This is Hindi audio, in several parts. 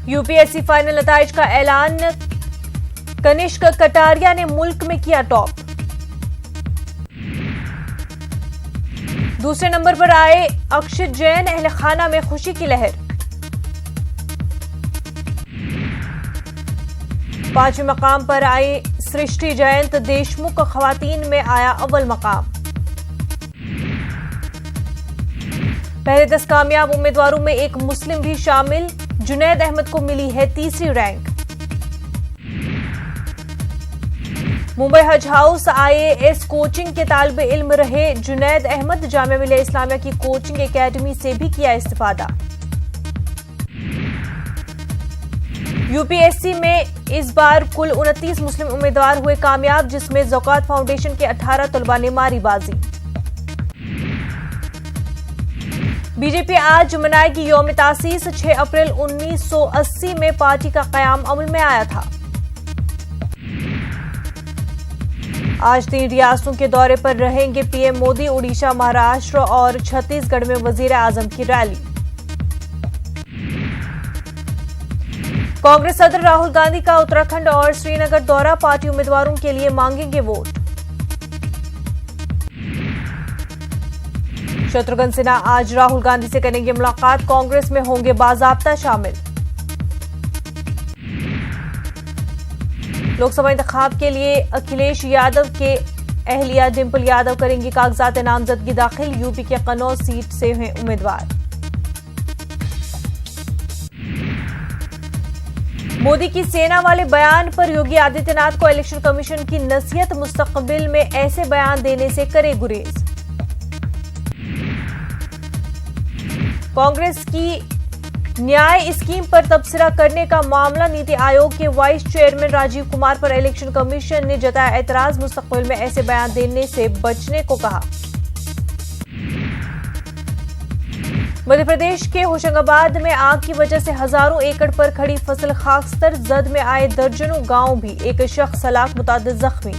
यूपीएससी फाइनल नताइज का ऐलान, कनिष्क कटारिया ने मुल्क में किया टॉप। दूसरे नंबर पर आए अक्षित जैन, अहले खाना में खुशी की लहर। पांचवें मकाम पर आई सृष्टि जयंत देशमुख, खवातीन में आया अव्वल मकाम। पहले 10 कामयाब उम्मीदवारों में एक मुस्लिम भी शामिल, जुनैद अहमद को मिली है तीसरी रैंक। मुंबई हज हाउस IAS कोचिंग के तालिब इल्म रहे जुनैद अहमद, जामिया मिलिया इस्लामिया की कोचिंग एकेडमी से भी किया इस्तिफादा। यूपीएससी में इस बार कुल 29 मुस्लिम उम्मीदवार हुए कामयाब, जिसमें ज़कात फाउंडेशन के 18 तलबा ने मारी बाजी। बीजेपी आज मनाएगी यौम तासीस, 6 अप्रैल 1980 में पार्टी का क़याम अमल में आया था। आज 3 रियासतों के दौरे पर रहेंगे पीएम मोदी, उड़ीसा, महाराष्ट्र और छत्तीसगढ़ में वजीर आजम की रैली। कांग्रेस सदर राहुल गांधी का उत्तराखंड और श्रीनगर दौरा, पार्टी उम्मीदवारों के लिए मांगेंगे वोट। शत्रुघ्न सिन्हा आज राहुल गांधी से करेंगे मुलाकात, कांग्रेस में होंगे बाज़ाब्ता शामिल। लोकसभा इंतखाब के लिए अखिलेश यादव के अहलिया डिंपल यादव करेंगी कागजात नामजदगी दाखिल, यूपी के कन्नौज सीट से हैं उम्मीदवार। मोदी की सेना वाले बयान पर योगी आदित्यनाथ को इलेक्शन कमीशन की नसीहत, मुस्तकबिल में ऐसे बयान देने से करे गुरेज। कांग्रेस की न्याय स्कीम पर तबसरा करने का मामला, नीति आयोग के वाइस चेयरमैन राजीव कुमार पर इलेक्शन कमीशन ने जताया एतराज, मुस्तकबिल में ऐसे बयान देने से बचने को कहा। मध्य प्रदेश के होशंगाबाद में आग की वजह से हजारों एकड़ पर खड़ी फसल खाकस्तर, जद में आए दर्जनों गांव भी, एक शख्स हलाक, मुतादिद जख्मी।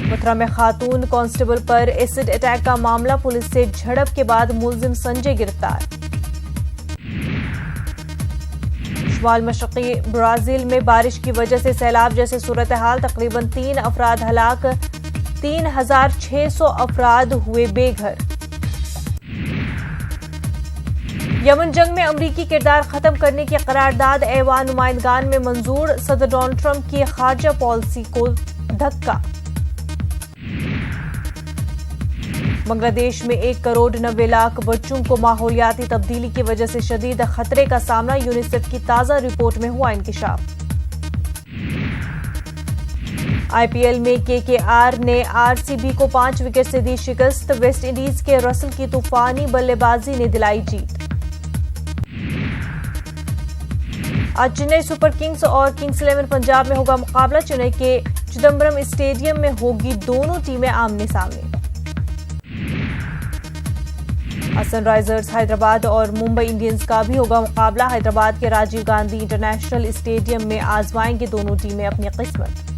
मथुरा में खातून कांस्टेबल पर एसिड अटैक का मामला, पुलिस से झड़प के बाद मुलजिम संजय गिरफ्तार। शुमाल मशरकी ब्राजील में बारिश की वजह से सैलाब जैसे सूरत हाल, तकरीबन 3 अफराद हलाक, 3600 अफराद हुए बेघर। यमन जंग में अमरीकी किरदार खत्म करने की करारदाद ऐवान नुमाइंदगान में मंजूर, सदर डोनाल्ड ट्रंप की खारजा पॉलिसी को धक्का। बांग्लादेश में 1 करोड़ 90 लाख बच्चों को माहौलियाती तब्दीली की वजह से शदीद खतरे का सामना, यूनिसेफ की ताजा रिपोर्ट में हुआ इंकिशाफ। IPL में KKR ने RCB को 5 विकेट से दी शिकस्त, वेस्ट इंडीज के रसल की तूफानी बल्लेबाजी ने दिलाई जीत। आज चेन्नई सुपर किंग्स और किंग्स 11 पंजाब में होगा मुकाबला, चेन्नई के चिदम्बरम स्टेडियम में होगी दोनों टीमें आमने सामने। सनराइजर्स हैदराबाद और मुंबई इंडियंस का भी होगा मुकाबला, हैदराबाद के राजीव गांधी इंटरनेशनल स्टेडियम में आजमाएंगे दोनों टीमें अपनी किस्मत।